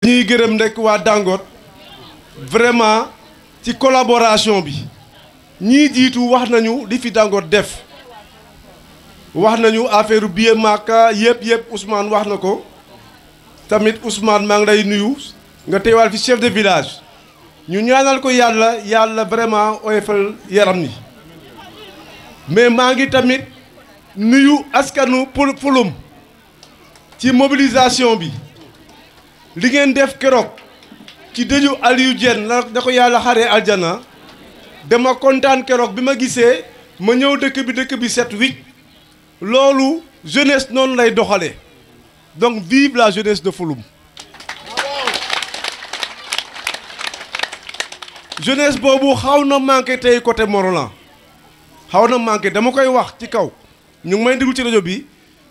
dañuy gërëm rek waa Dangote vraiment ci collaboration bi ñii jiitu wax nañu li fi Dangote def wax nañu affaire billet Makka yëpp Ousmane wax na ko tamit Ousmane maa ngi lay nuyu nga teewal fi chef de village ñu ñaanal ko yàlla vraiment oyofal yaram ni mais maa ngi tamit nuyu askanu Fulum ci mobilisation bi li ngeen def keroog ci dëju Aliou Diène da ko yàlla xaree aljana dama kontaan keroog bi ma gisee ma ñëw dëkk bi set wicc loolu jeunesse noonu lay doxale donc vive la jeunesse de Fulum jeunesse boobu xaw na manqué tey côté Morolan xaw na manqué dama koy wax ci kaw ñu ngi may déglu ci rajo bi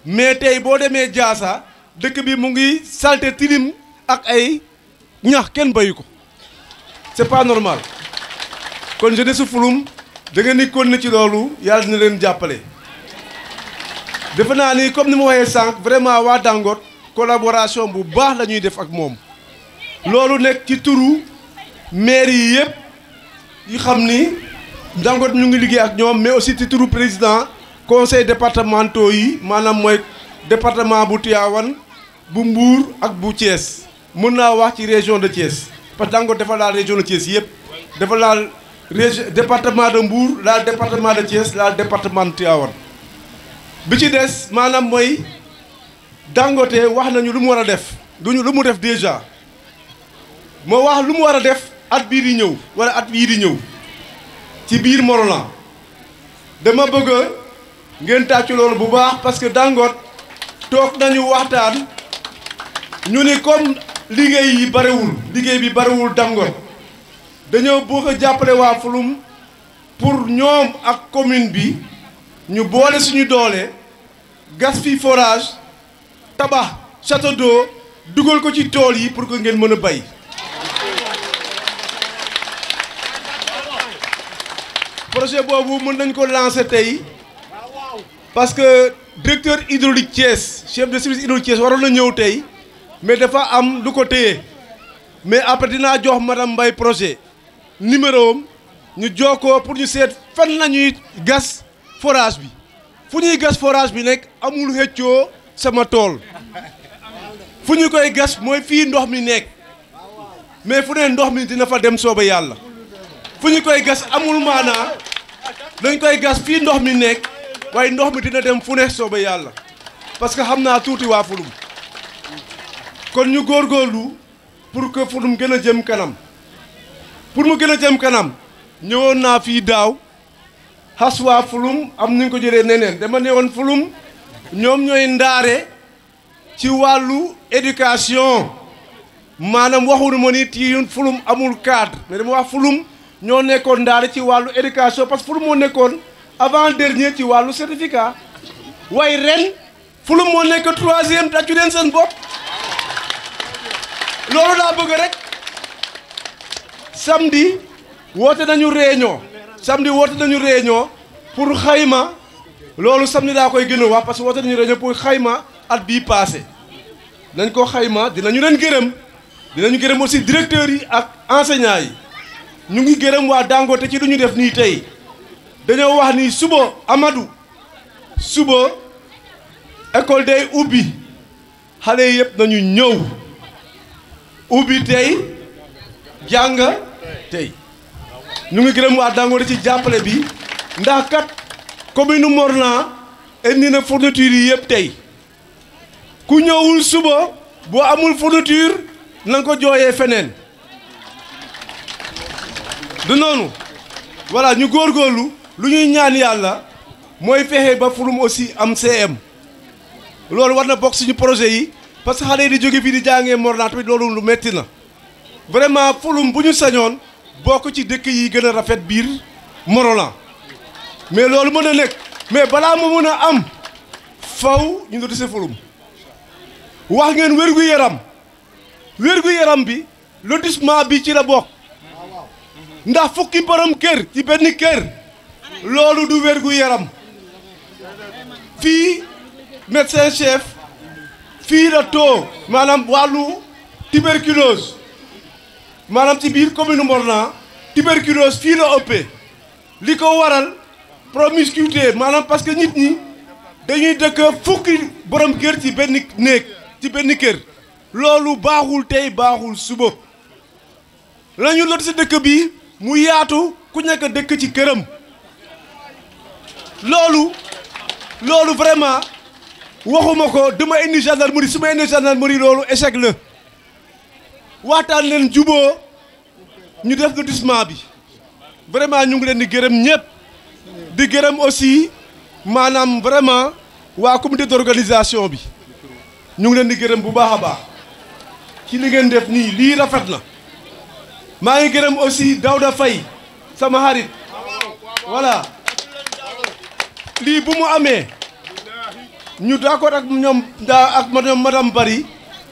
mais tey boo demee Diassa dëkk bi mu ngi salte tilim ak ay ñax kenn bayu ko c'est pas normal kon jeunesse Fulum da ngeen di continuer ci loolu yàlla dina leen jàppale defe naa ni comme ni ma waxee sànq vraiment waa Dangote collaboration bu baax la ñuy def ak moom loolu nekk ci turu maire yi yëpp yi xam ni Dangote ñu ngi liggéey ak ñoom mais aussi ci turu président conseil départementaux yi maanaam mooy département bu Tivaouane bu Mbour ak bu Thiès mën naa wax ci région de Thiès parce que Dangote dafa laal région de Thiès yëpp dafa laal département de Mbour laal département de Thiès laal département de Tivaouane bi ci des maanaam mooy Dangote wax nañu lu mu war a def lu mu def déjà moo wax lu mu war a def at bii di ñëw wala at bii di ñëw ci biir Morolan dama bëgg ngeen tàccu loolu bu baax parce que Dangote toog nañu waxtaan ñu ni comme liggéey bi barewul Dangote dañoo bëgg a jàppale waa Fulum pour ñoom ak commune bi ñu boole suñu doole gas fi forage tabax château d'eau dugal ko ci tool yi pour que ngeen mën a bay projet boobu mën nañ ko lancer tey parce que directeur hydraulique Thiès chef de service hydraulique Thiès waroon na ñëw tey mais dafa am lu ko téye mais après dinaa jox madame Mbaye projet numéro am ñu jokkoo pour ñu seet fan la ñuy gas forage bi fu ñuy gas forage bi nekk amul xëccoo sama tool fu ñu koy gas mooy fii ndox mi nekk mais fu ne ndox mi dina fa dem sooba yàlla fu ñu koy gas amul maanaa dañ koy gas fii ndox mi nekk waaye ndox mi dina dem fu ne sooba yàlla parce que xam naa tuuti waa Fulum kon ñu góorgóorlu pour que Fulum gën a jëm kanam pour mu gën a jëm kanam ñëwoon naa fii daaw xas waa Fulum am nañu ko jëlee neneen dama ne woon Fulum ñoom ñooy ndaare ci wàllu éducation maanaam waxuñu ma ni ci Fulum amul cadre mais dama wax Fulum ñoo nekkoon ndaare ci wàllu éducation parce que Fulum moo nekkoon avant dernier ci wàllu certificat waaye ren Fulum moo nekk 3e tàccu leen seen bopp loolu daa bëgg rek samedi woote nañu réunion pour xayma loolu samedi daa koy gën a wax parce que woote nañu réunion pour xayma at bii passé nañ ko xayma dinañu leen gërëm aussi directeurs yi ak enseignants yi ñu ngi gërëm waa Dangote ci lu ñu def nii tey dañoo wax ni suba Amadou suba école day ubbi xale yëpp nañu ñëw ubbi tey jàng tey ñu ngi gërëm waa Dangote ci jàppale bi ndax kat commune Morolan indi na fourniture yi yëpp tey ku ñëwul suba boo amul fourniture na nga ko jooyee feneen du noonu voilà ñu góorgóorlu lu ñuy ñaan yàlla mooy fexe ba Fulum aussi am CM loolu war na bokk suñu projet yi parce que xale yi di jóge fii di jàngee Morolan tamit loolu lu metti na vraiment Fulum bu ñu sañoon bokk ci dëkk yi gën a rafet biir Morolan mais loolu mën a nekk mais balaa mu mën a am faw ñu doon dese Fulum wax ngeen wér-gu-yaram bi lotissement bi ci la bokk ndax fukki borom kër ci benn kër loolu du wér-gu-yaram fii médecin chef fii la too maanaam wàllu tuberculose maanaam ci biir commune Morlan tuberculose fii la ëppee li ko waral promiscuité maanaam parce que nit ñi dañuy dëkk fukki borom kër ci benn néeg ci benn kër loolu baaxul tey baaxul suba la ñu lot si dëkk bi mu yaatu ku nekk dëkk ci këram loolu vraiment waxuma ko dama indi gendarmerie su ma indi gendarmerie loolu échec la waxtaan leen juboo ñu def lotissement bi vraiment ñu ngi leen di gërëm ñëpp di gërëm aussi maanaam vraiment waa comité d'organisation bi ñu ngi leen di gërëm bu baax a baax ci li ngeen def nii lii rafet na maa ngi gërëm aussi Daouda Faye sama xarit voilà lii bu mu amee ñu d'accord ak ñoom ak madame Bari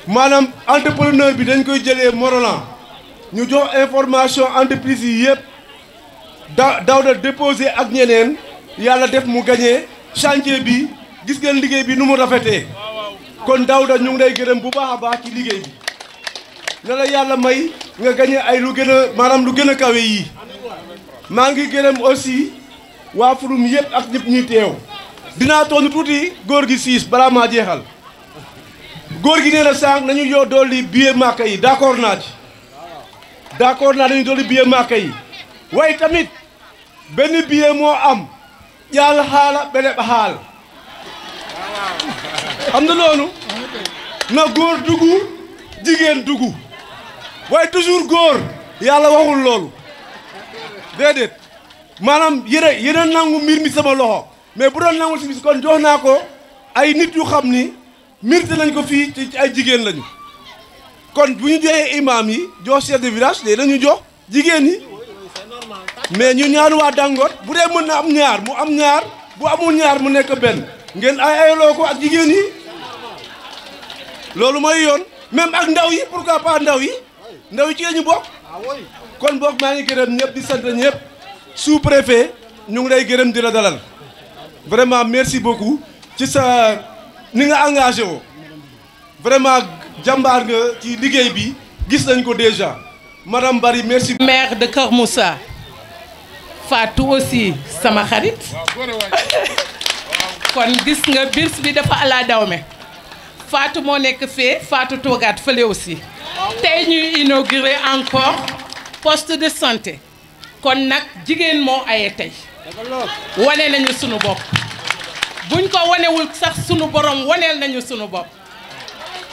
maanaam entrepreneur bi dañ koy jëlee Morolan ñu jox information entreprise yi yëpp Daouda déposé ak ñeneen yàlla def mu gagné chantier bi gis ngeen liggéey bi nu mu rafetee kon Daouda ñu ngi lay gërëm bu baax a baax ci liggéey bi na la yàlla may nga gagné ay lu gën a maanaam lu gën a kawe yii maa ngi gërëm aussi waa Furum yëpp ak ñëpp ñuy teew dinaa toon tuuti góor gi siis balaa maa jeexal góor gi nee na sànq nañu yoo dolli billet Màkka yi d'accord naa ci d'accord naa dañu dolli billet Màkka yi waaye tamit benn billet moo am yàlla xaala beneen xaal xam na loolu na góor dugg jigéen dugg waaye toujours góor yàlla waxul loolu déedéet maanaam yéen nangu mbir mi sama loxo mais bu doon nangul si bis kon jox naa ko ay nit yu xam ni mérité nañ ko fii ci ay jigéen lañu kon bu ñu joxee imam yi jox chef de village léegi dañu jox jigéen yi mais ñu ñaan waa Dangote bu dee mën na am ñaar mu am ñaar bu amul ñaar mu nekk benn ngeen ayaloo ko ak jigéen yi loolu mooy yoon même ak ndaw yi pourquoi pas ndaw yi ci lañu bokk kon bokk maa ngi gërëm ñëpp di sant ñëpp sous-préfet ñu ngi lay gërëm di la dalal vraiment merci beaucoup ci sa ni nga engagé woo vraiment jàmbaar nga ci liggéey bi gis nañ ko déjà madame Bari merci. maire de Kër Moussa Fatou aussi sama xarit kon gis nga birs bi dafa ala dawme Fatou moo nekk fee Fatou toogaat fële aussi tey ñuy inauguré encore poste de santé kon nag jigéen moo aye tey wane nañu sunu bopp buñ ko wanewul sax sunu borom waneel nañu sunu bopp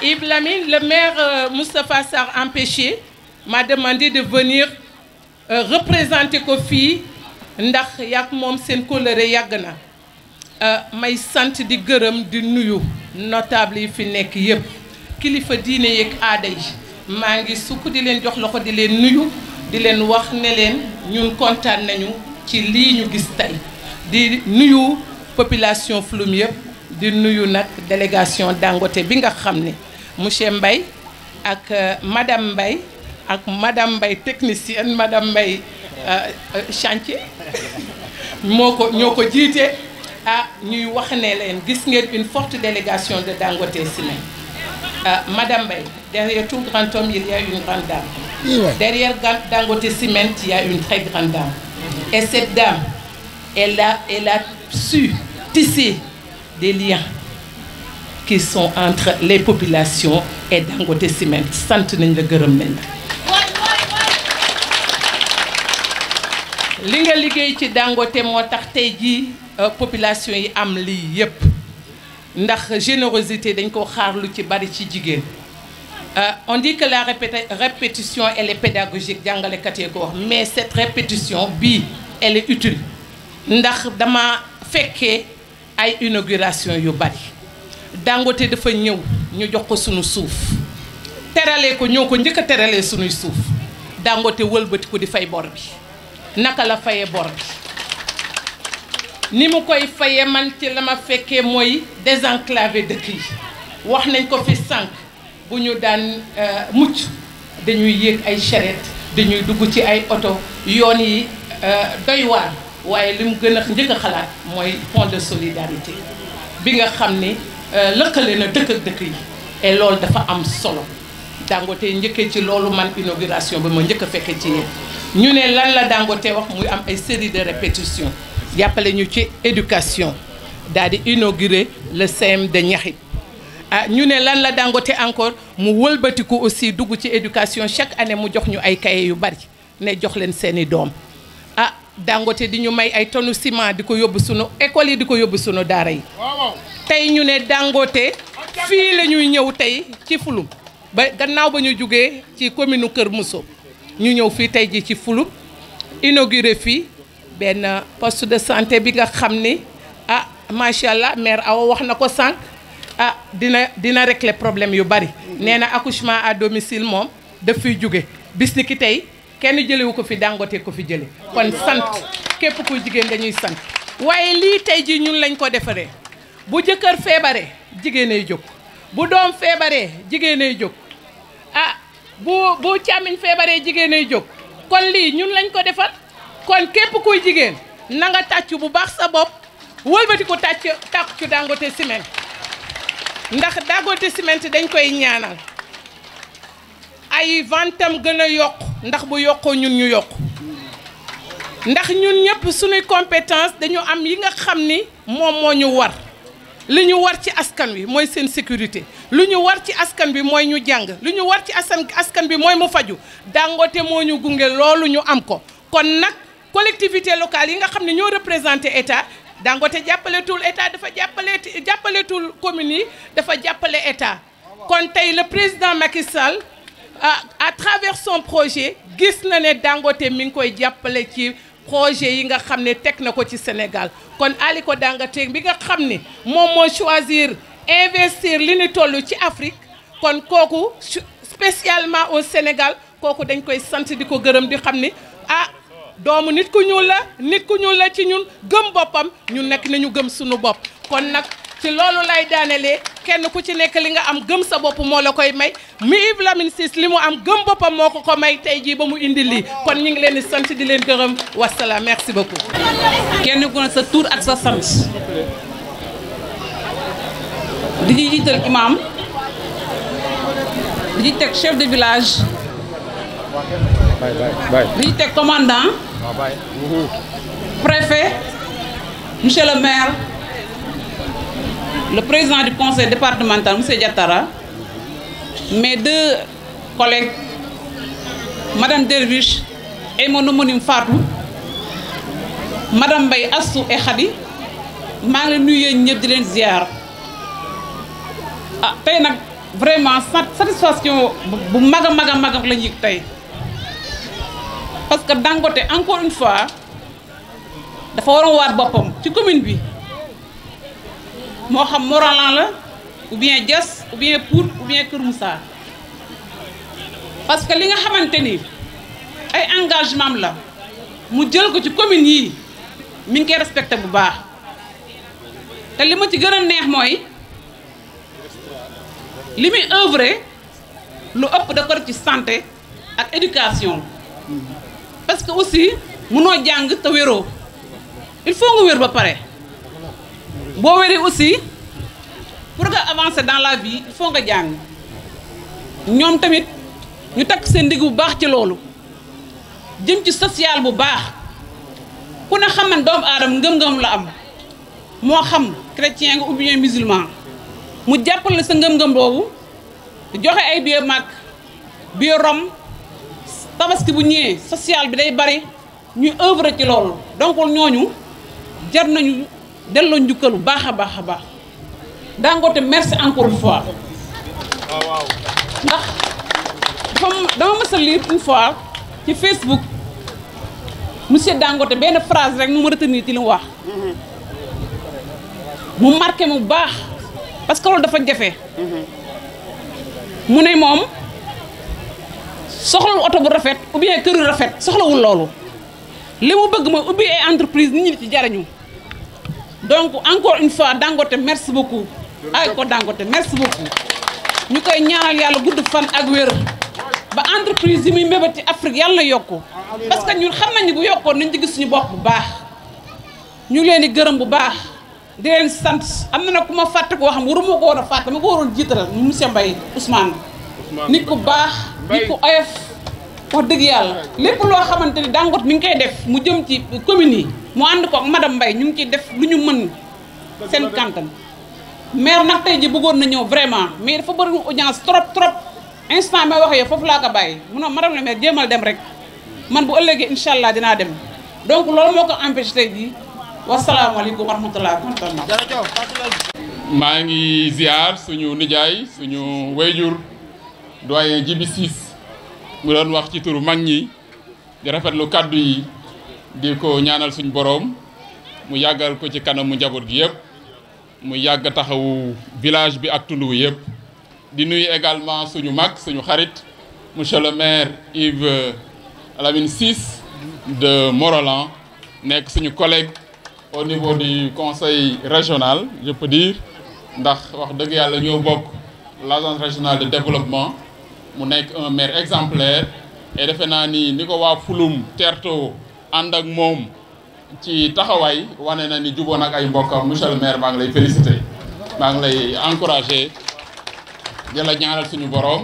Yves Lamine le maire Moustapha Sarr empêché m'a demandé de venir représenter ko fii ndax yàgg moom seen kóllëre yàgg na may sant di gërëm di nuyu notable yi fi nekk yëpp kilifa diine yeeg aada yi maa ngi sukk di leen jox loxo di leen nuyu di leen wax ne leen ñun kontaan nañu ci lii ñu gis tey di nuyu population Floum yëpp di nuyu nag délégation Dangote bi nga xam ne monsieur Mbaye ak madame Mbaye ak madame Mbaye technicienne madame Mbaye chantier ñoo ko jiite ñuy wax ne leen gis ngeen une forte délégation de Dangote Ciment madame Mbaye derrière tout grand homme il y a une grande dame. Derrière Dangote Ciment il y a une très grande dame. Et cette dame elle a su tisser des liens qui sont entre les populations et Dangote Ciment sant nañ la gërëm nañ la li nga liggéey ci Dangote moo tax tey jii population yi am lii yépp ndax générosité dañ ko xaar lu ci bari ci jigéen on dit que la répétition elle est pédagogique jàngalekat yi ko wax mais cette répétition bii elle est utile ndax dama fekkee ay inauguration yu bari Dangote dafa ñëw ñu jox ko sunu suuf teralee ko ñoo ko njëkk a teralee sunuy suuf Dangote wëlbati ko di fay bor bi naka la fayee bor bi ni mu koy fayee man ci la ma fekkee mooy désenclavé dëkk yi wax nañ ko fi sànq bu ñu daan mucc dañuy yéeg ay charrette dañuy dugg ci ay oto yoon yi doy waar waaye li mu gën a njëkk a xalaat mooy pont de solidarité bi nga xam ni lëkkale na dëkk ak dëkk yi et loolu dafa am solo Dangote njëkkee ci loolu man inauguration ba ma njëkk a fekke ci yéen ñu ne lan la Dangote wax muy am ay série de répétition jàppale ñu ci éducation daal di inaugurer le CM de Niakhit ñu ne lan la Dangote encore mu wëlbatiku aussi dugg ci éducation chaque année mu jox ñu ay cahiers yu bari ne jox leen seeni doom Dangote di ñu may ay tonnes ciment di ko yóbbu sunu école yi di ko yóbbu sunu daara yi tey ñu ne Dangote fii la ñuy ñëw tey ci Fulum ba gannaaw ba ñu jugee ci commune Kër Mousso ñu ñëw fii tey ji ci Fulum inauguré fii benn poste de santé bi nga xam ni macha allah maire Awa wax na ko sànq dina régler problème yu bari nee na accouchement à domicile moom daf fiy jóge bis ni ki tey kenn jëlewu ko fi Dangote ko fi jële kon sant képp kuy jigéen dañuy sant waaye lii tey ji ñun lañ ko defaree bu jëkkër feebaree jigéenay jóg bu doom feebaree jigéenay jóg bu càmmiñ feebaree jigéenay jóg kon lii ñun lañ ko defar kon képp kuy jigéen na nga tàccu bu baax sa bopp wëlbati ko tàccu Dangote Ciment ndax Dangote Ciment dañ koy ñaanal ay ventam gën a yokk ndax bu yokkoo ñun ñu yokk ndax ñun ñëpp suñuy compétence dañu am yi nga xam ni moom moo ñu war li ñu war ci askan wi mooy seen sécurité lu ñu war ci askan bi mooy ñu jàng lu ñu war ci askan bi mooy mu faju Dangote moo ñu gunge loolu ñu am ko kon nag collectivité locale yi nga xam ne ñoo représenté état Dangote jàppaletul état dafa jàppaletul communes yi dafa jàppale état kon tey le président Macky Sall à travers son projet gis na ne Dangote mi ngi koy jàppale ci projet yi nga xam ne teg na ko ci Sénégal kon Aliko Dangote bi nga xam ne moom moo choisir investir li ñu toll ci Afrique kon kooku spécialement au Sénégal kooku dañ koy sant di ko gërëm di xam ni doomu nit ku ñuul la ci ñun gëm boppam ñun nekk nañu gëm suñu bopp kon nag ci loolu lay daanelee kenn ku ci nekk li nga am gëm sa bopp moo la koy may mi Yves Lamine Ciss li mu am gëm boppam moo ko may tey jii ba mu indi lii kon ñu ngi leen di sant di leen gërëm wasalaam merci beaucoup. kenn ku ne sa tur ak sa sant di ci jiital imam di ci teg chef de village di ci teg commandant préfet monsieur le maire le président du conseil départemental monsieur Diatara mes deux collègues madame Derviche et mon homonyme Fatou madame Mbaye Assou et Khady maa ngi leen nuyu yéen ñëpp di leen ziar tey nag vraiment satisfaction bu mag a mag la ñu yëg tey parce que Dangote encore une fois dafa waroon waat boppam ci commune bi moo xam Morolan la ou bien Diass ou bien Pout ou bien Kër Moussa parce que li nga xamante ni ay engagement la mu jël ko ci commune yi mi ngi koy respecté bu baax te li ma ci gën a neex mooy li muy œuvre lu ëpp da ko ci santé ak éducation parce que aussi mënoo jàng te wéroo il faut nga wér ba pare boo wéree aussi pour nga avancer dans la vie il faut nga jàng ñoom tamit ñu takk seen digg bu baax ci loolu jëm ci social bu baax ku ne xam ne doomu aadama ngëm-ngëm la am moo xam chrétien nga ou bien musulman mu jàppale sa ngëm-ngëm boobu joxe ay billet Makka billet Rome tabaski bu ñëwee social bi day bari ñuy œuvre ci loolu donc ñooñu jar nañu delloo njukkal bu baax a baax a baax Dangote merci encore une fois ndax dama mës a lire une fois ci Facebook monsieur Dangote benn phrase rek mu ma retenir ci li mu wax mu marqué mu baax parce que loolu dafa jafe mu ne moom soxlawul oto bu rafet ou bien kër yu rafet soxlawul loolu li mu bëgg mooy ubbi ay entreprise nit ñi ci jariñu donc encore une fois Dangote merci beaucoup ay ko Dangote merci beaucoup ñu koy ñaanal yàlla gudd fan ak wér ba entreprise yi muy mbébét ci Afrique yàlla na yokku parce que ñun xam nañu bu yokkoon nañ ci gis suñu bopp bu baax ñu leen di gërëm bu baax di leen sant am na nag ku ma fàtte koo xam waruma ko war a fàtte ma ko waroon jiital monsieur Mbaye Ousmane nit ku baax nit ku oyof wax dëgg yàlla lépp loo xamante ni Dangote mi ngi koy def mu jëm ci commune yi mu ànd ko ak madame Mbaye ñu ngi ciy def lu ñu mën seen kantan maire nag tey ji bëggoon na ñëw vraiment mais dafa bëri audience trop instant may waxee foofu laa ko bàyyi mu ne madame la maire jéemal dem rek man bu ëllëgee incha allah dinaa dem donc loolu moo ko empêché tey jii wasalaamaaleykum wa rahmatulah. maa ngi ziar suñu nijaay suñu wayjur doyen Djibi Ciss mu doon wax ci turu mag ñi di rafetlu kàddu yi di ko ñaanal suñu boroom mu yàggal ko ci kanamu njaboot gi yëpp mu yàgg taxawu village bi ak tund wi yëpp di nuyu également suñu mag suñu xarit monsieur le maire Yves Lamine Ciss de Morolan nekk suñu collègue au niveau du conseil régional je peux dire ndax wax dëgg yàlla ñoo bokk l'agence régionale de développement mu nekk un maire exemplaire et defe naa ni ko waa Fulum terto ànd ak moom ci taxawaay wane na ni juboon ak ay mbokkam monsieur le maire maa ngi lay féliciter maa ngi lay encourager di la ñaanal suñu borom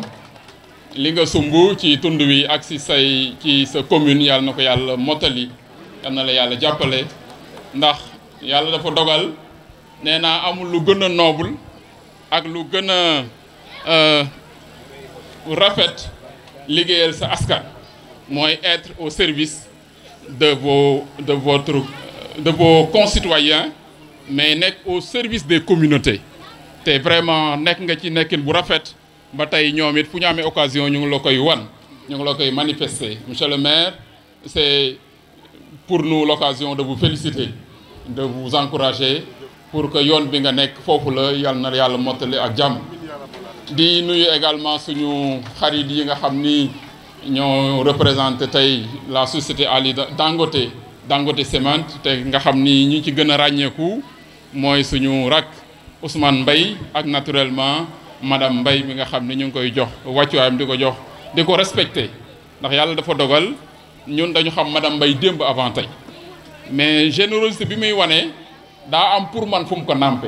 li nga sumb ci tund wi ak ci sa commune yàlla na ko yàlla mottali yal na la yàlla jàppale ndax yàlla dafa dogal nee naa amul lu gën a noble ak lu gën a rafet liggéeyal sa askan mooy être au service de vos concitoyens mais nekk au service des communautés te vraiment nekk nga ci nekkin bu rafet ba tey ñoom it fu ñu amee occasion ñu ngi la koy wan ñu ngi la koy manifester monsieur le maire c'est pour nous l'occasion de vous féliciter de vous encourager pour que yoon bi nga nekk foofu la yàlla na yàlla mottali ak jàmm di nuyu également suñu xarit yi nga xam ni ñoo représenté tey la société Ali Dangote Cement te nga xam ni ñi ci gën a ràññeeku mooy suñu rak Ousmane Mbaye ak naturellement madame Mbaye mi nga xam ni ñu ngi koy jox wàccuwaayam di ko respecté ndax yàlla dafa dogal ñun dañu xam madame Mbaye démb avant tey mais générosité bi muy wane daa am pour man fu mu ko nàmpe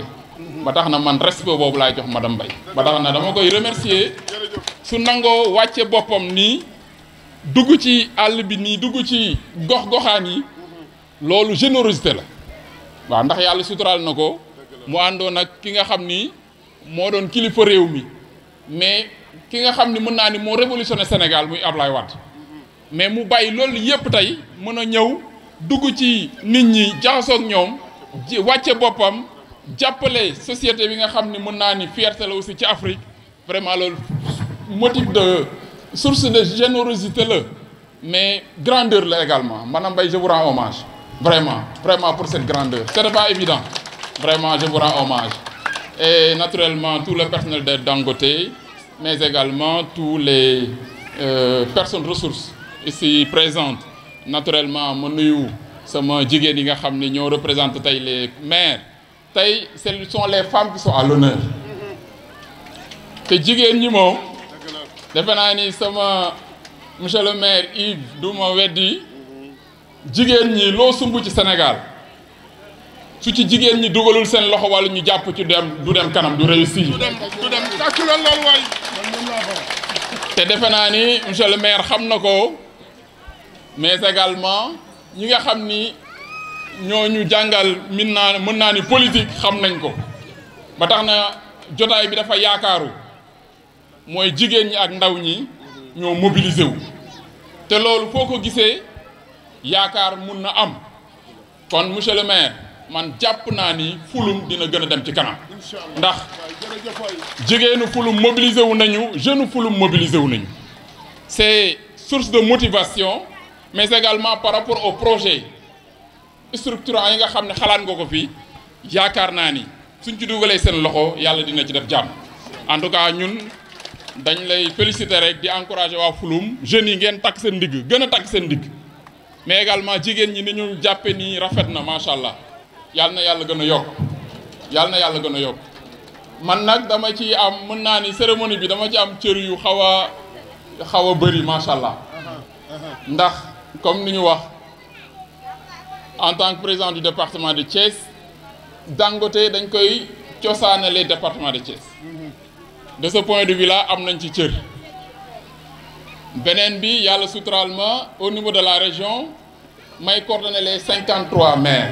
ba tax na man respect boobu laay jox madame Mbaye ba tax na dama koy remercier su nangoo wàcce boppam nii dugg ci àll bi nii dugg ci gox-goxaan yi loolu générosité la waaw ndax yàlla suturaal na ko mu àndoon ak ki nga xam ni moo doon kilifa réew mi mais ki nga xam ni mën naa ni moo révolutionné Sénégal muy Ablaye Wade mais mu bàyyi loolu yépp tey mën a ñëw dugg ci nit ñi jaxasoo ak ñoom wàcce boppam jàppale société bi nga xam ni mën naa ni fierté la aussi ci Afrique vraiment loolu motif de source de générosité la mais grandeur la également madame Mbaye je vous rends hommage vraiment pour cette grandeur c'est pas évident vraiment je vous rends hommage et naturellement tout le personnel de Dangote mais également tous les personnes ressources ici présentes naturellement ma nuyu sama jigéen yi nga xam ni ñoo représenté tey les maires tey ce sont les femmes qui sont à l'honneur te jigéen ñi moom defe naa ni sama monsieur le maire Yves du ma weddi jigéen ñi loo sumb ci Sénégal su ci jigéen ñi dugalul seen loxo wala ñu jàpp ci du dem kanam du réussir tàccu la loolu waay te defe naa ni monsieur le maire xam na ko mais également ñi nga xam ni ñooñu jàngal mën naa ni politique xam nañ ko ba tax na jotaay bi dafa yaakaaru mooy jigéen ñi ak ndaw ñi ñoo mobiliser wu te loolu foo ko gisee yaakaar mun na am kon monsieur le maire man jàpp naa ni Fulum dina gën a dem ci kanam ndax jigéenu Fulum mobiliser wu nañu jeune Fulum mobiliser wu nañu c'est source de motivation mais également par rapport au projet structurant yi nga xam ne xalaat nga ko fii yaakaar naa ni suñ ci dugalee seen loxo yàlla dina ci def jàmm en tout cas ñun dañ lay féliciter rek di encourager waa Fulum jeunes yi ngeen takk seen ndigg gën a takk seen ndigg mais également jigéen ñi ni ñu jàppe nii rafet na macha allah yàlla na yàlla gën a yokk yàlla na yàlla gën a yokk man nag dama ci am mën naa ni cérémonie bi dama ci am cër yu xaw a bëri macha allah ndax comme ni ñu wax en tant que président du département de Thiès Dangote dañ koy cosaanale département de Thiès de ce point de vue là am nañ ci cër beneen bi yàlla suturaal ma au niveau de la région may coordonner les 53 maires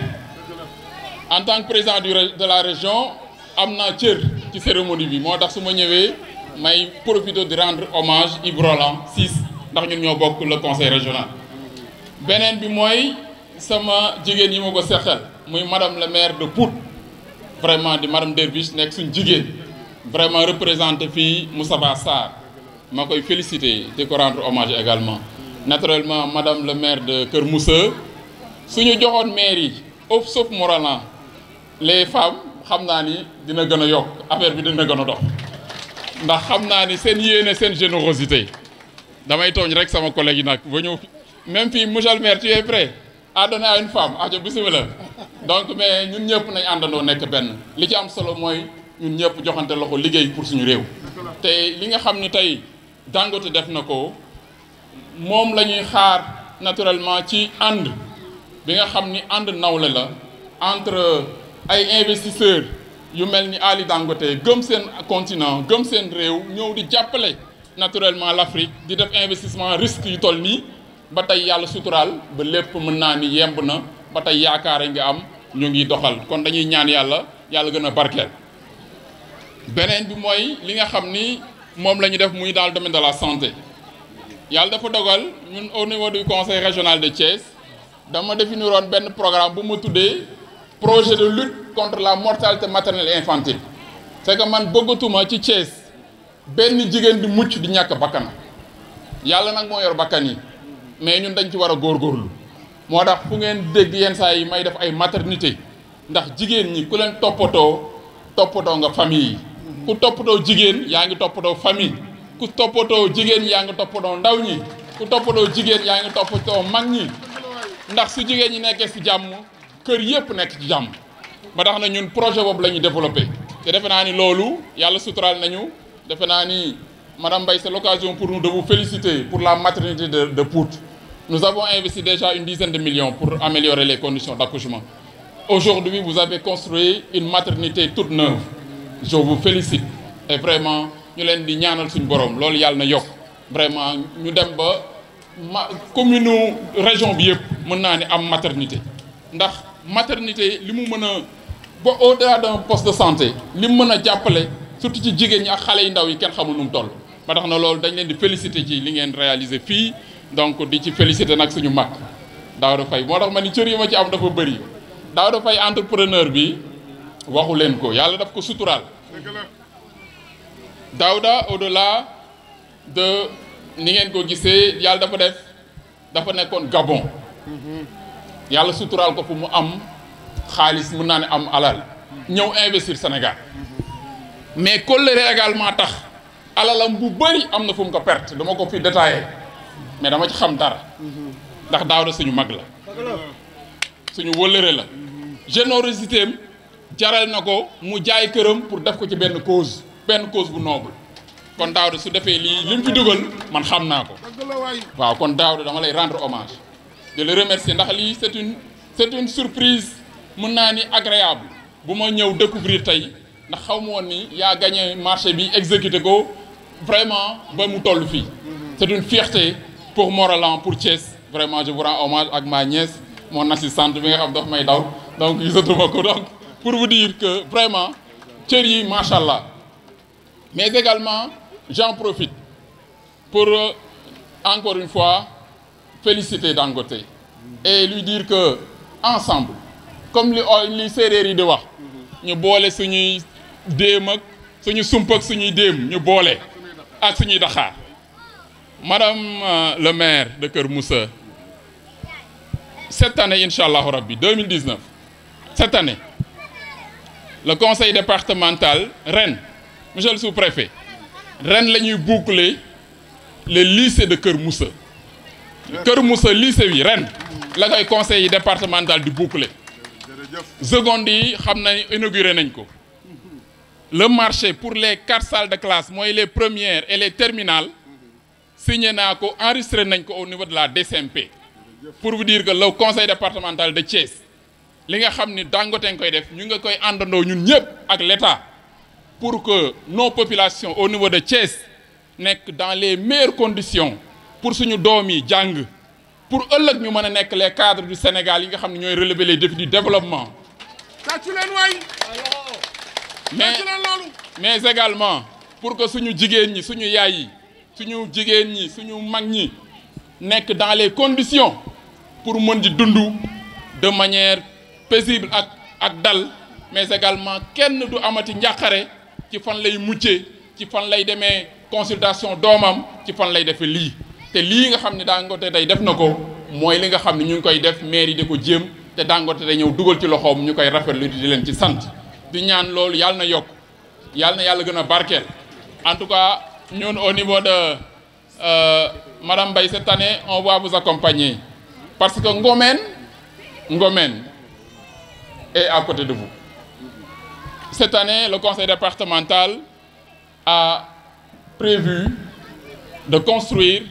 en tant que président de la région am naa cër ci cérémonie bi moo tax su ma ñëwee may profiter de rendre hommage Yves Roland Ciss ndax ñun ñoo bokk le conseil régional. beneen bi mooy sama jigéen yi ma ko seqal muy madame le maire de Pout vraiment di madame Derviche nekk suñ jigéen vraiment représenté fii Moustapha Sarr ma koy féliciter di ko rendre hommage également. naturellement madame le maire de Kër Moussa suñu joxoon maire yi sauf Morolan les femmes xam naa ni dina gën a yokk affaire bi dina gën a dox ndax xam naa ni seen yéene seen générosité damay tooñ rek sama collègue yi nag ba ñëw même fii monsieur le maire tu es prêt à donner à une femme ajo bismillah donc mais ñun ñëpp nañ àndandoo nekk benn li ci am solo mooy ñun ñëpp joxante loxo liggéey pour suñu réew te li nga xam ni tey Dangote def na ko moom la ñuy xaar naturellement ci ànd bi nga xam ni ànd nawle la entre ay investisseurs yu mel ni Ali Dangote gëm seen continent gëm seen réew ñëw di jàppale naturellement l'Afrique di def investissement risque yu toll nii ba tey yàlla suturaal ba lépp mën naa ni yemb na ba tey yaakaar nga am ñu ngi doxal kon dañuy ñaan yàlla gën a barkeel. beneen bi mooy li nga xam ni moom la ñu def muy dans le domaine de la santé yàlla dafa dogal ñun au niveau du conseil régional de Thiès dama définiroon benn programme bu ma tuddee projet de lutte contre la mortalité maternelle et infantile c'est que man bëggatuma ci Thiès benn jigéen di mucc di ñàkk bakkan yàlla nag moo yor bakkan yi mais ñun dañ ci war a góorgóorlu moo tax fu ngeen dégg yenn saa yi may def ay maternité ndax jigéen ñi ku leen toppatoo nga famille yi ku toppatoo jigéen yaa ngi toppatoo famille ku toppatoo jigéen yaa ngi toppatoo ndaw ñi ku toppatoo jigéen yaa ngi toppatoo mag ñi ndax su jigéen ñi nekkee ci jàmm kër yépp nekk ci jàmm ba tax na ñun projet boobu la ñuy développé te defe naa ni loolu yàlla suturaal nañu defe naa ni madame Mbaye c'est l'occasion pour nous de vous féliciter pour la maternité de Pout. Nous avons investi déjà une dizaine de millions pour améliorer les conditions d'accouchement. Aujourd'hui, vous avez construit une maternité toute neuve. Je vous félicite et vraiment ñu leen di ñaanal suñu borom loolu yàlla na yokk vraiment ñu dem ba commune région bi yëpp mën naa ni am maternité ndax maternité li mu mën a ba au-delà d'un poste de santé li mu mën a jàppale surtout ci jigéen ñi ak xale yu ndaw yi kenn xamul nu mu toll ba tax na loolu dañ leen di féliciter ci li ngeen réaliser fii donc di ci féliciter nag suñu mag Daouda Faye moo tax ma ni cër yi ma ci am dafa bëri Daouda Faye entrepreneur bi waxu leen ko yàlla daf ko suturaal Daouda au-delà de ni ngeen ko gisee yàlla dafa nekkoon Gabon yàlla suturaal ko fu mu am xaalis mën naa ne am alal ñëw investir Sénégal mais kóllëre également tax alalam bu bëri am na fu mu ko perte dama ko fi détaillé mais dama ci xam dara ndax Daouda suñu mag la suñu wëllëre la générosité am jaral na ko mu jaay këram pour def ko ci benn cause bu noble kon Daouda su defee lii li mu fi dugal man xam naa ko waaw kon Daouda dama lay rendre hommage de le remercier ndax lii c'est une surprise mën naa ni agréable bu ma ñëw découvrir tey ndax xaw ma woon ni yaa gagné marché bi exécuté ko vraiment ba mu toll fii c'est une fierté pour Morolan pour Thiès vraiment je vous rends hommage ak ma nièce mon assistante bi nga xam daf may daw donc gisatuma ko donc pour vous dire que vraiment cër yi macha allah mais également j'en profite pour encore une fois féliciter Dangote et lui dire que ensemble comme li séeréer yi di wax ñu boole suñuy déem ak suñu sump ak suñuy déem ñu boole ak suñuy daxaar madame le maire de Kër Moussa cette année inchallahu rabbi 2019 cette année le conseil départemental ren monsieur le sous-préfet ren la ñuy boucler le lycée de Kër Moussa Kër Moussa lycée bi ren la koy conseil départemental di boucler seconde yi xam na inauguré nañ ko le marché pour les 4 salles de classe mooy les premières et les terminales signé naa ko enregistré nañ ko au niveau de la DCMP pour vous dire que le conseil départemental de Thiès li nga xam ni Dangote nga koy def ñu nga koy àndandoo ñun ñëpp ak l'État pour que nos populations au niveau de Thiès nekk dans les meilleures conditions pour suñu doom yi jàng pour ëllëg ñu mën a nekk les cadres du Sénégal yi nga xam ne ñooy relever les défis du développement. tàccu leen waay. mais également pour que suñu jigéen ñi suñu yaay yi suñu jigéen ñi suñu mag ñi nekk dans les conditions pour mën di dund de manière paisible ak dal mais également kenn du amati njàqare ci fan lay muccee ci fan lay demee consultation doomam ci fan lay defee lii te lii nga xam ne Dangote tey def na ko mooy li nga xam ne ñu ngi koy def maire yi di ko jéem te Dangote day ñëw dugal ci loxoom ñu koy rafetlu di leen ci sant di ñaan loolu yàlla na yokk yàlla na yàlla gën a barkeel en tout cas ñun au niveau de Madame Mbaye cette année on va vous accompagner parce que Ngomen est à côté de vous. Cette année, le conseil départemental a prévu de construire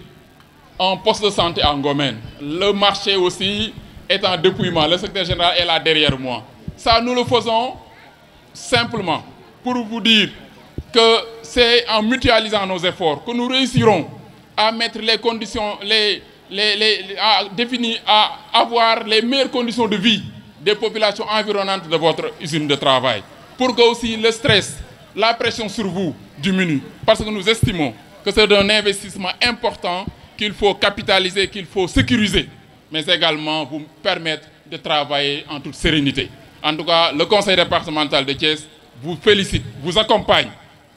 un poste de santé à Ngomen. Le marché aussi est en dépouillement. Le secrétaire général est là derrière moi. Ça, nous le faisons simplement pour vous dire que c'est en mutualisant nos efforts que nous réussirons à mettre les conditions, à définir, à avoir les meilleures conditions de vie des populations environnantes de votre usine de travail. Pour que aussi le stress, la pression sur vous diminue. Parce que nous estimons que c'est un investissement important qu'il faut capitaliser, qu'il faut sécuriser, mais également vous permettre de travailler en toute sérénité. En tout cas, le conseil départemental de Thiès vous félicite, vous accompagne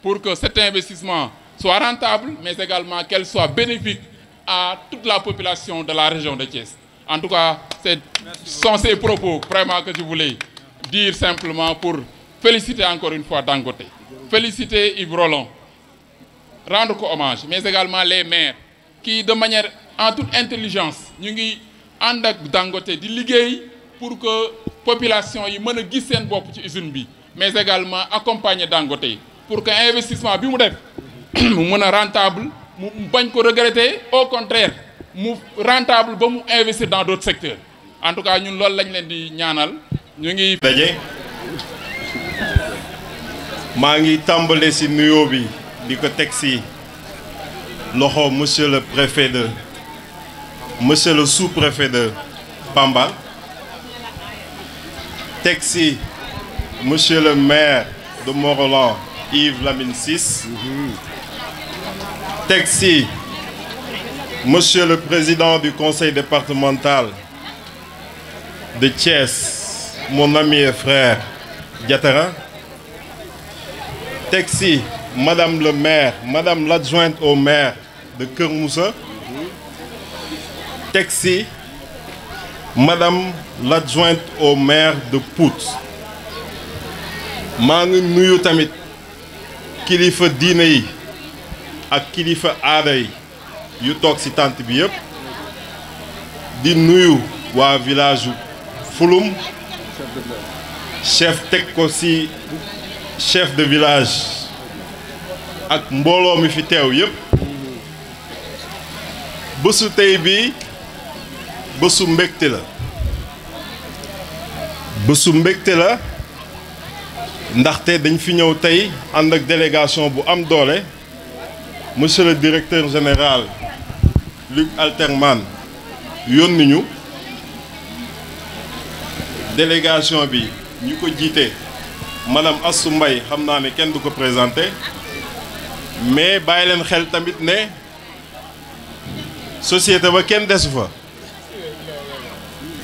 pour que cet investissement soit rentable, mais également qu'elle soit bénéfique à toute la population de la région de Thiès. En tout cas, ce sont ces propos vraiment que je voulais dire simplement pour féliciter encore une fois Dangote, féliciter Yves Roland, rendre hommage, mais également les maires qui, de manière en toute intelligence, ñu ngi ànd ak Dangote di liggéey pour que population yi mën a gis seen bopp ci usine bi, mais également accompagner Dangote pour que investissement bi mu def mu mën a rentable, mu bañ ko regretter, au contraire mu rentable ba mu investir dans d'autres secteurs. En tout cas ñun loolu lañ leen di ñaanal ñu ngi daje maa ngi tàmbale ci nuyoo bi di ko teg ci loxo monsieur le sous-préfet de Pambal, teg ci monsieur le maire de Morolan Yves Lamine Ciss, teg ci monsieur le président du conseil départemental de Thiès, mon ami et frère Diatara, teg ci madame le maire, madame l'adjointe au maire de Keur Moussa, teg ci madame l'adjointe au maire de Pout. maa ngi nuyu tamit kilifa diine yi ak kilifa aada yi yu toog ci tànt bi yëpp, di nuyu waa village Fulum, chef teg ko ci chef de village ak mbooloo mi fi teew yëpp. bésu tey bi bésu mbégte la, bésu mbégte la ndaxte dañ fi ñëw tey ànd ak délégation bu am doole. Monsieur le directeur général Luc Alterman yónni ñu, délégation bi ñu ko jiite madame Assou Mbaye xam naa ne kenn du ko présenté, mais bàyyi leen xel tamit ne société ba kenn desu fa.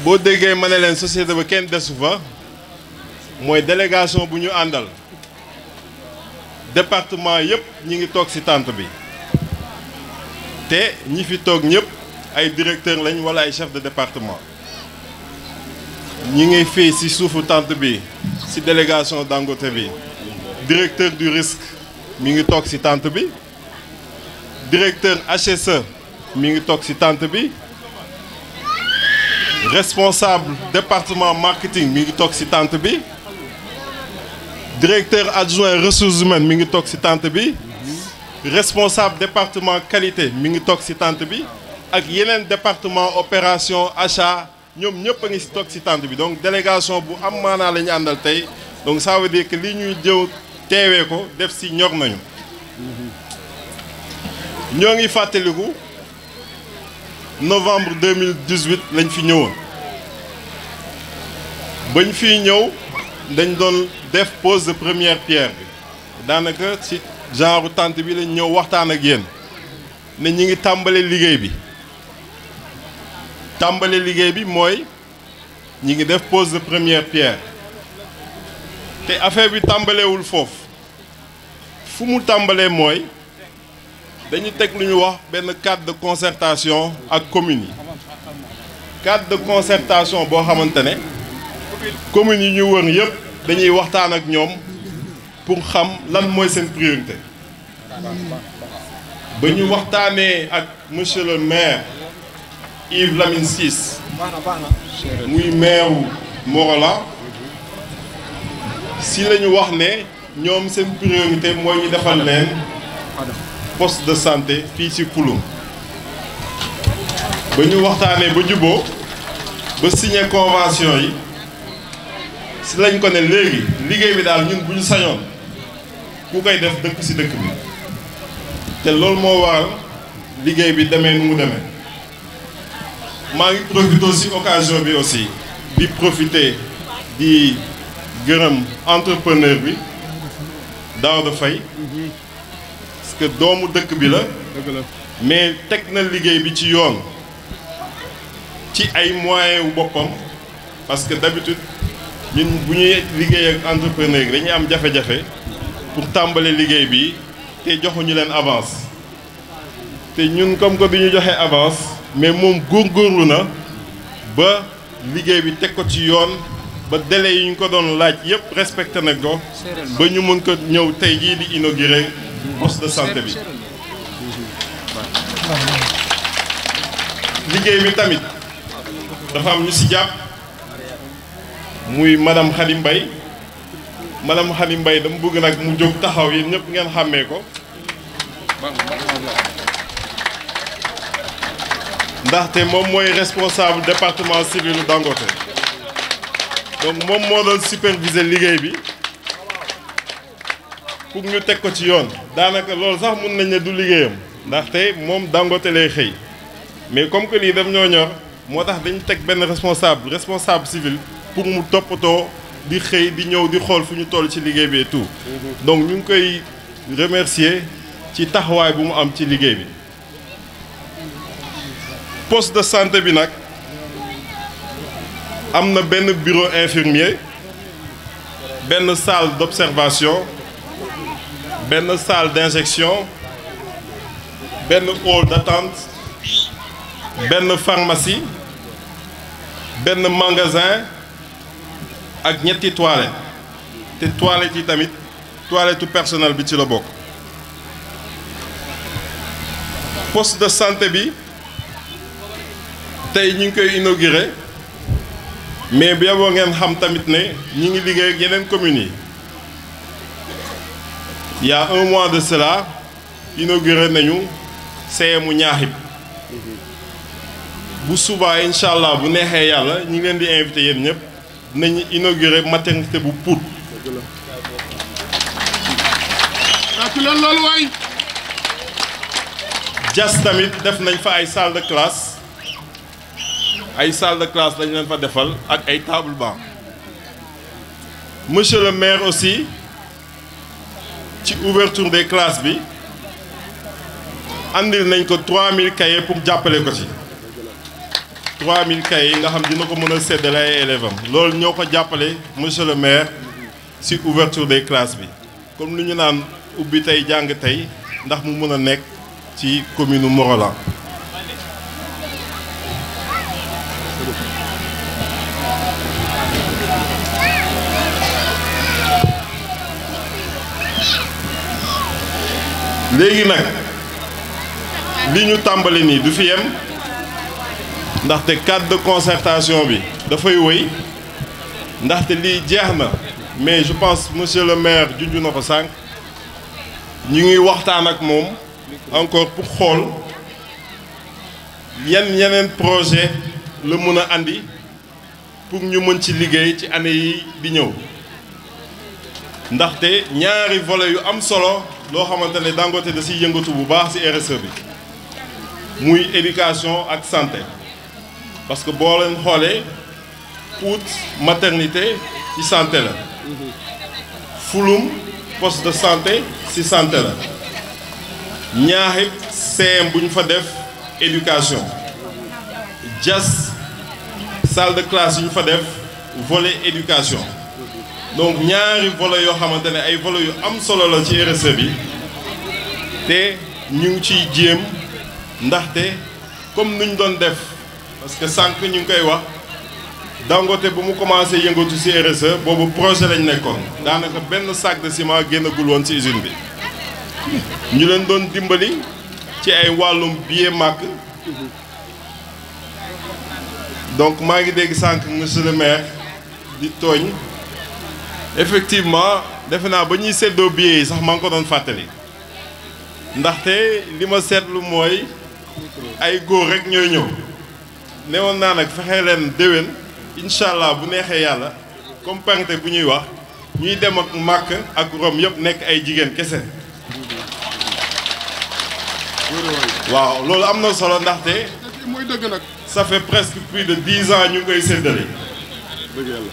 boo déggee ma ne leen société ba kenn desu fa mooy délégation bu ñu àndal département yëpp ñi ngi toog ci tànt bi, te ñi fi toog ñëpp ay directeur lañ wala ay chef de département. ñi ngi fii ci suufu tànt bi ci délégation Dangote bi, directeur du risque mi ngi toog ci tànt bi, directeur HSE mi ngi toog ci tànt bi, responsable département marketing mi ngi toog ci tànt bi, directeur adjoint ressources humaines mi ngi toog ci tànt bi, responsable département qualité mi ngi toog ci tànt bi, ak yeneen département opération achat ñoom ñëpp a ngi ci toog ci tànt bi. donc délégation bu am maanaa la ñu àndal tey, donc ça veut dire que li ñuy jëw teewee ko def ci ñor nañu. ñoo ngi fàttaliku novembre 2018 lañ fi ñëwoon bañ fiy ñëw dañ doon def pose de première pierre bi daanaka ci genre tente bi lañ ñëw waxtaan ak yéen ne ñi ngi tàmbale liggéey bi mooy ñi ngi def pose de première pierre te affaire bi tàmbalewul foofu fu mu tàmbalee mooy dañu teg lu ñu wax benn cadre de concertation ak communes yi cadre de concertation boo xamante ne communes yi ñu wër yëpp dañuy waxtaan ak ñoom pour xam lan mooy seen priorité ba ñu waxtaanee ak monsieur le maire Yves Lamine Ciss muy maire Morolan si la ñu wax ne ñoom seen priorité mooy ñu defal leen poste de santé fii ci Pulum ba ñu waxtaanee ba juboo ba signé convention yi si lañ ko ne léegi liggéey bi daal ñun bu ñu sañoon ku koy def dëkk ci dëkk bi te loolu moo waral liggéey bi demee nu mu demee maa ngi profité ci occasion bi aussi di profité di gërëm entrepreneur bi Daouda Faye parce que doomu dëkk bi la mais teg na liggéey bi ci yoon ci ay moyens wu boppam parce que d'habitude ñun bu ñuy liggéey ak entrepreneur yi dañuy am jafe-jafe pour tàmbale liggéey bi te joxuñu leen avance te ñun comme que duñu joxe avance mais moom góorgóorlu na ba liggéey bi teg ko ci yoon ba délai yi ñu ko doon laaj yëpp respecté na ko ba ñu mën ko ñëw tey jii di inaugurer poste de santé bi liggéey bi tamit dafa am ñu ci jàpp muy madame Khady Mbaye madame Khady Mbaye dama bëgg nag mu jóg taxaw yi ñëpp ngeen xàmmee ko ndaxte moom mooy responsable département civil Dangote donc moom moo doon superviser liggéey bi pour ñu teg ko ci yoon daanaka loolu sax mun nañ ne du liggéeyam ndaxte moom Dangote lay xëy mais comme que lii daf ñoo ñor moo tax dañu teg benn responsable civil pour mu toppatoo di xëy di ñëw di xool fu ñu toll ci liggéey bi et tout donc ñu ngi koy remercier ci taxawaay bu mu am ci liggéey bi poste de santé bi nag am na benn bureau infirmier benn salle d'observation benn salle d'injection benn hall d'attente benn pharmacie benn magasin ak ñetti toilettes te toilettes yi tamit toilette personnel bi ci la bokk poste de santé bi tey ñu ngi koy inauguré mais bi yaboo ngeen xam tamit ne ñi ngi liggéey ak yeneen communes yi il y a un mois de cela inauguré nañu CMU Ñaaxib bu subaa incha allah bu neexee yàlla ñu ngi leen di invité yéen ñëpp nañu inauguré maternité bu Pout. Diass tamit def nañ fa ay salle de classe lañ leen fa defal ak ay table banc monsieur le maire aussi ci ouverture des classes bi andil nañ ko 3000 cahiers pour jàppale ko ci 3000 cahiers yi nga xam dina ko mën a séddale ay élèves am loolu ñoo ko jàppale monsieur le maire ci ouverture des classes bi comme lu ñu naan ubbi tey jàng tey ndax mu mën a nekk ci commune Morolan léegi nag li ñu tàmbali nii du fi yem ndaxte cadre de concertation bi dafay wëy ndaxte lii jeex na mais je pense monsieur le maire junj na ko sànq ñu ngi waxtaan ak moom encore pour xool yeneen projet la mën a andi pour ñu mën ci liggéey ci année yi di ñëw ndaxte ñaari volet yu am solo loo xamante ne Dangote da ciy yëngatu bu baax ci RSE bi muy éducation ak santé parce que boo leen xoolee Pout maternité ci santé la Fulum poste de santé ci santé la Ñaaxit CM bu ñu fa def éducation Diass salle de classe yu ñu fa def volet éducation donc ñaari volet yoo xamante ne ay volet yu am solo la ci RSE bi te ñu ngi ciy jéem ndaxte comme nuñ doon def parce que sànq ñu ngi koy wax Dangote bu mu commencé yëngatu ci RSE boobu projet lañ nekkoon daanaka benn sac de ciment génnagul woon ci usine bi ñu leen doon dimbali ci ay wàllum billet màkk donc maa ngi dégg sànq monsieur le maire di tooñ effectivement defe naa ba ñuy seddoo billet yi sax maa ngi ko doon fàttali ndaxte li ma seetlu mooy ay góor rek ñooy ñëw newoon naa nag fexe leen déwén incha allah bu neexee yàlla comme parité bu ñuy wax ñuy dem ak màkk ak Rome yëpp nekk ay jigéen kese. waaw loolu am na solo ndaxte mooy dëgg nag. ça fait presque plus de 10 ans ñu ngi koy séddale.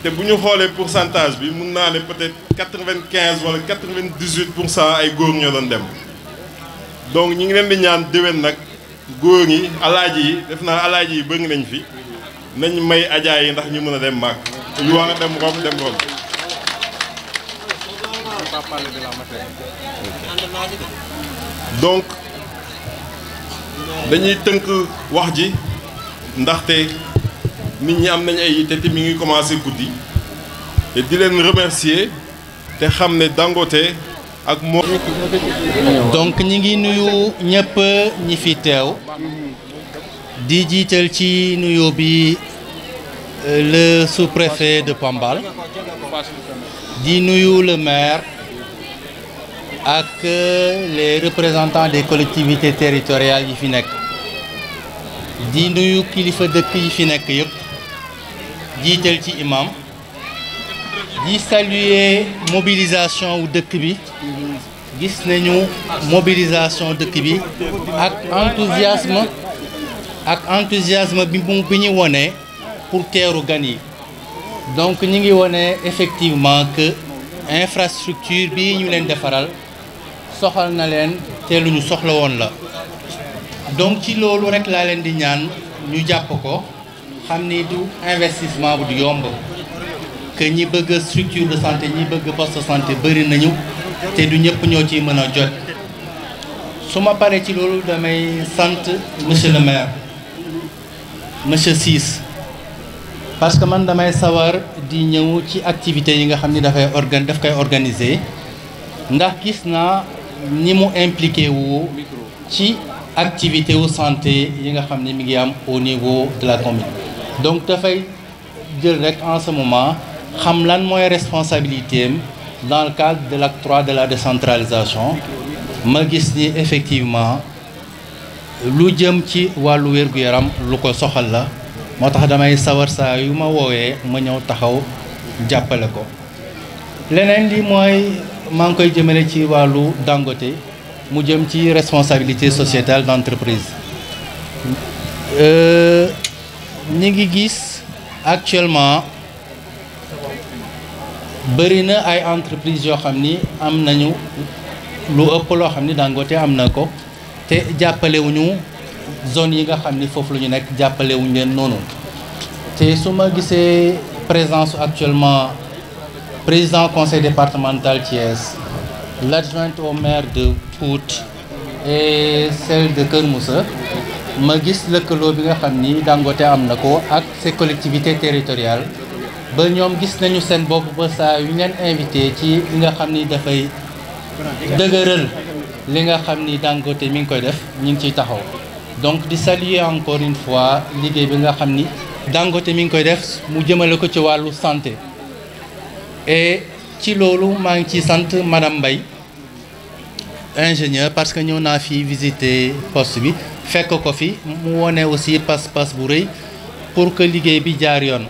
te bu ñu xoolee pourcentage bi mun naa ne peut-être 95 wala 98% ay góor ñoo doon dem donc ñu ngi leen di ñaan déwén nag góor ñi alaaji yi def naa alaaji yi bëgg nañ fi nañ may ajaay yi ndax ñu mën a dem màkk ñu war a dem Rome dem Rome. donc dañuy tënk wax ji ndaxte nit ñi am nañ ay yitte te mi ngi commencé guddi te di leen remercier te xam ne Dangote ak moo. donc ñi ngi nuyu ñëpp ñi fi teew di jiital ci nuyu bi le sous-préfet de Pambal di nuyu le maire ak les représentants des collectivités territoriales yi fi nekk di nuyu kilifa dëkk yi fi nekk yëpp jiital ci imam di saluer mobilisation wu dëkk bi gis nañu mobilisation dëkk bi ak enthousiasme bi ñu wone pour teeru gan yi donc ñi ngi wone effectivement que infrastructure bi ñu leen defaral soxal na leen te lu ñu soxla woon la donc ci loolu rek laa leen di ñaan ñu jàpp ko xam ni du investissement bu du yomb que ñi bëgg structure de santé ñi bëgg poste de santé bëri nañu te du ñëpp ñoo ciy mën a jot su ma paree ci loolu damay sant monsieur le maire monsieur Ciss parce que man damay sawar di ñëw ci activités yi nga xam ni daf koy organiser ndax gis naa ni mu impliqué wu ci activité wu santé yi nga xam ne mi ngi am au niveau de la commune donc dafay jël rek en ce moment xam lan mooy responsabilité am dans le cadre de l'acte 3 de la décentralisation ma gis ni effectivement lu jëm ci wàllu wér-gu-yaram lu ko soxal la moo tax damay sawar saa yu ma woowee ma ñëw taxaw jàppale ko leneen li mooy maa ngi koy jëmale ci wàllu Dangote mu jëm ci responsabilité sociétale d'entreprise ñi ngi gis actuellement bëri na ay entreprises yoo xam ni am nañu lu ëpp loo xam ni Dangote am na ko te jàppalewuñu zone yi nga xam ni foofu la ñu nekk jàppalewuñu leen noonu te su ma gisee présence actuellement président conseil départemental Thiès l'adjointe au maire de Pout et celle de Kër Moussa ma gis lëkkaloo bi nga xam ni Dangote am na ko ak ses collectivités territoriales ba ñoom gis nañu seen bopp ba saa yu ñu leen invité ci li nga xam ni dafay dëgëral li nga xam ni Dangote mi ngi koy def ñu ngi ciy taxaw donc di saluer encore une fois liggéey bi nga xam ni Dangote mi ngi koy def mu jëmale ko ci wàllu santé et ci loolu maa ngi ciy sant madame Mbaye ingénieur parce que ñëw naa fi visiter poste bi fekk ko fi mu wone aussi pas-pas bu rëy pour que liggéey bi jaar yoon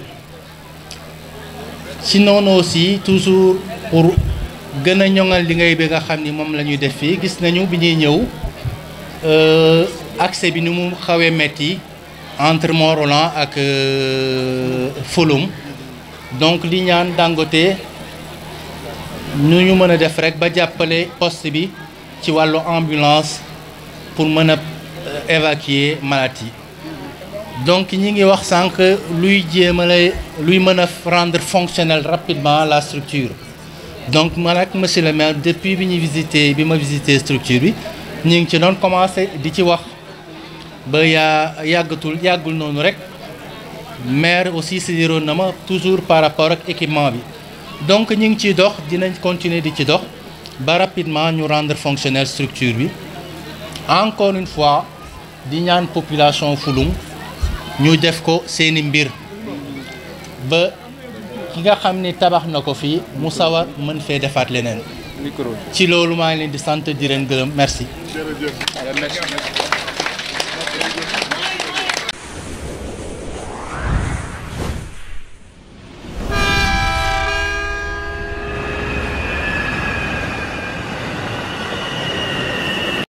ci noonu aussi toujours pour gën a ñoŋal liggéey bi nga xam ni moom la ñuy def fii gis nañu bi ñuy ñëw accès bi ni mu xawee metti entre Mont-Rolland ak Fulum donc li ñaan Dangote nu ñu mën a def rek ba jàppale poste bi ci wàllu ambulance pour mën a évacuer malade yi donc ñi ngi wax sànq luy jéemale luy mën a rendre fonctionnel rapidement la structure donc man ak monsieur le maire depuis bi ma visité structure bi ñu ngi ci doon commencé di ci wax ba yàggul noonu rek maire aussi sédéroon na ma toujours par rapport ak équipement bi donc ñu ngi ciy dox dinañ continuer di ci dox ba rapidement ñu rendre fonctionnel structure bi encore une fois di ñaan population Fulum ñu def ko seeni mbir ba ki nga xam ni tabax na ko fii mu sawar mën fee defaat leneen ci loolu maa ngi leen di sant di leen gërëm merci.